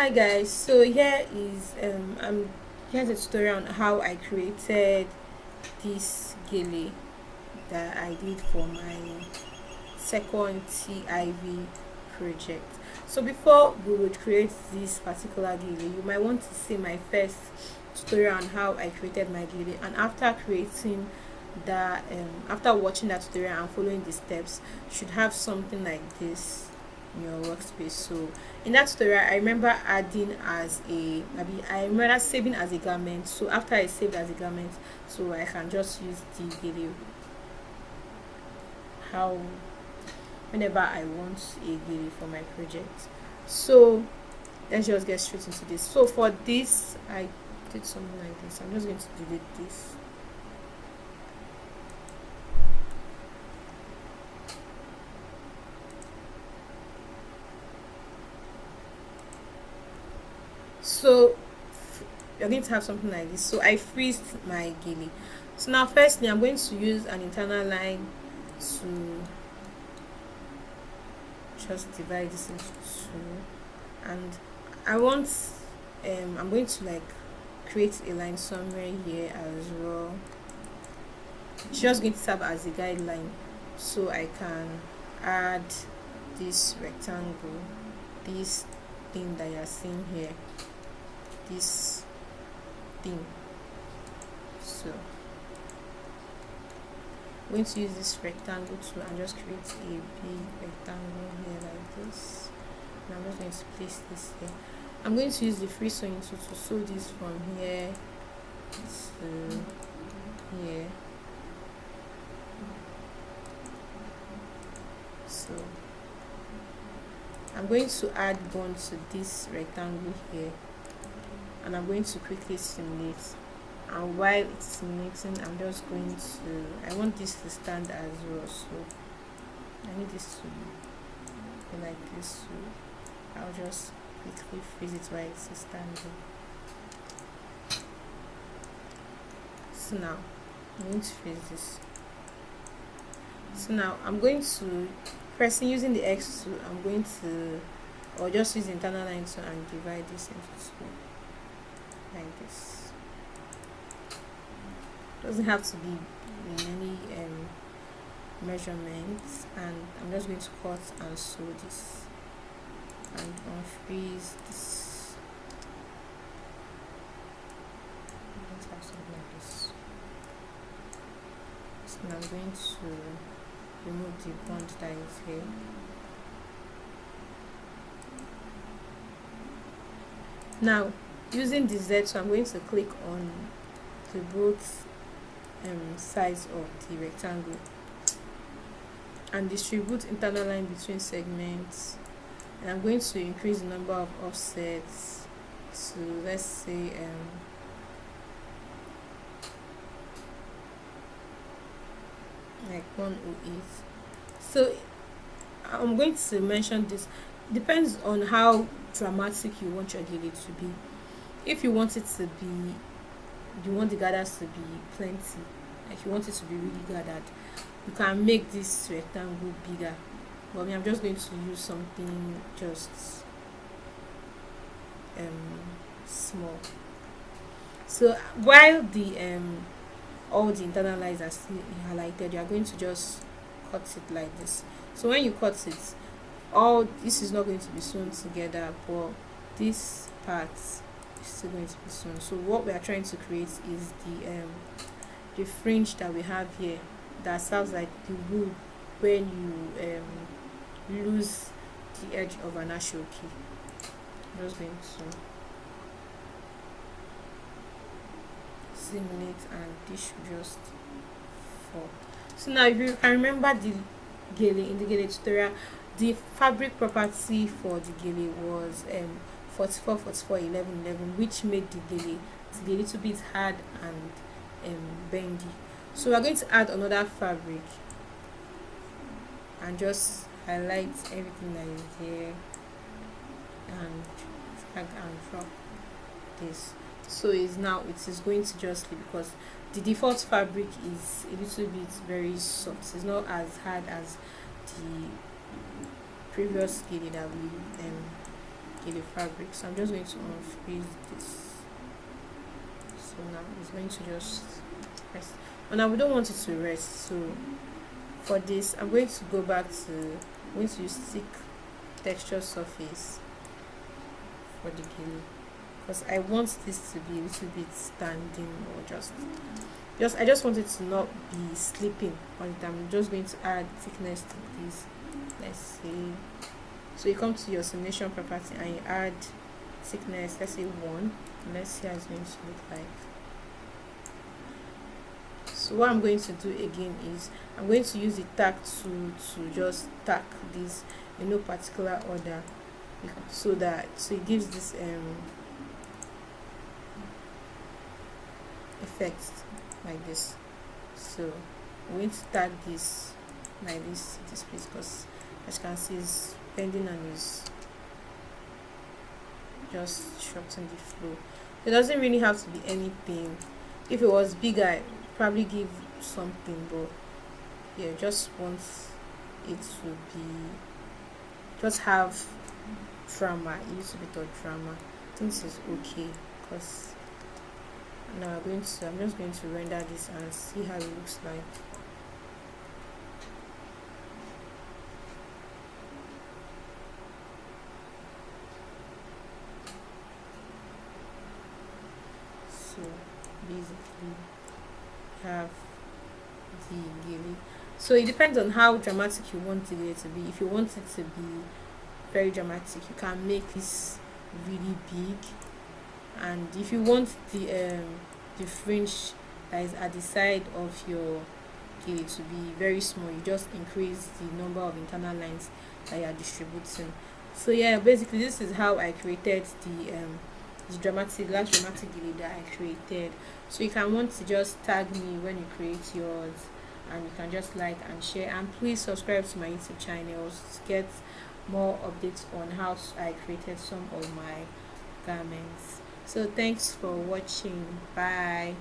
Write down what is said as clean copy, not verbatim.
Hi guys, so here is here's a tutorial on how I created this gele that I did for my second TIV project. So before we would create this particular gele, you might want to see my first tutorial on how I created my gele, and after creating that after watching that tutorial and following the steps, you should have something like this in your workspace. So in that tutorial, I remember adding as a maybe I remember saving as a garment. So after I saved as a garment, so I can just use the video how whenever I want a gele for my project. So let's just get straight into this. So for this, I did something like this. I'm just going to delete this. So you're going to have something like this. So I freezed my gele. So now firstly, I'm going to use an internal line to just divide this into two, and I want I'm going to like create a line somewhere here as well. It's just going to serve as a guideline, so I can add this rectangle, this thing that you're seeing here, this thing. So I'm going to use this rectangle tool and just create a big rectangle here like this, and I'm just going to place this here. I'm going to use the free sewing tool to sew this from here to here. So I'm going to add bond to this rectangle here, and I'm going to quickly simulate. And while it's simulating, I'm just going to I want this to stand as well, so I need this to be like this. So I'll just quickly freeze it while it's standing. So now I'm going to freeze this. So now I'm going to pressing using the X tool, I'm going to or just use the internal line tool and divide this into two like this. Doesn't have to be in any measurements, and I'm just going to cut and sew this and unfreeze this. Let's have something like this. So now I'm going to remove the bond that is here. Now using the Z, so I'm going to click on the both sides of the rectangle and distribute internal line between segments, and I'm going to increase the number of offsets to, let's say, like 108. So I'm going to mention this depends on how dramatic you want your gele to be. If you want it to be, you want the gathers to be plenty, like you want it to be really gathered, you can make this rectangle bigger, but I mean, I'm just going to use something just small. So while the all the internal lines are still highlighted, you are going to just cut it like this. So when you cut it, all this is not going to be sewn together, but this part is still going to be sewn. So what we are trying to create is the fringe that we have here that serves like the wool when you lose the edge of an ashoki. I'm just going to simulate, and this should just fall. So now if you can remember the gele in the gele tutorial, the fabric property for the gele was 44 44 11 11, which made the gele to be a little bit hard and bendy. So we are going to add another fabric and just highlight everything that is here and drag and drop this. So is now it is going to just leave, because the default fabric is a little bit very soft. It's not as hard as the previous gele that we gele fabric. So I'm just going to unfreeze this. So now it's going to just rest. But now we don't want it to rest. So for this, I'm going to go back to, I'm going to use thick texture surface for the gele, because I want this to be a little bit standing, or just I just want it to not be slipping on it. I'm just going to add thickness to this. Let's see. So you come to your simulation property and you add thickness, let's say 1, and let's see how it's going to look like. So what I'm going to do again is I'm going to use the tack tool to just tack this in no particular order, so it gives this effect like this. So I'm going to tag this like this place, because as you can see it's bending and is just shorten the flow. It doesn't really have to be anything. If it was bigger, I'd probably give something, but yeah, just want it to be, just have drama, a little bit of drama. I think this is okay, because now I'm just going to render this and see how it looks like. So basically have the gele. So it depends on how dramatic you want the gele to be. If you want it to be very dramatic, you can make this really big, and if you want the fringe that is at the side of your gele to be very small, you just increase the number of internal lines that you are distributing. So yeah, basically this is how I created the last dramatic gele that I created. So you can want to just tag me when you create yours, and you can just like and share, and please subscribe to my YouTube channel to get more updates on how I created some of my garments. So thanks for watching. Bye.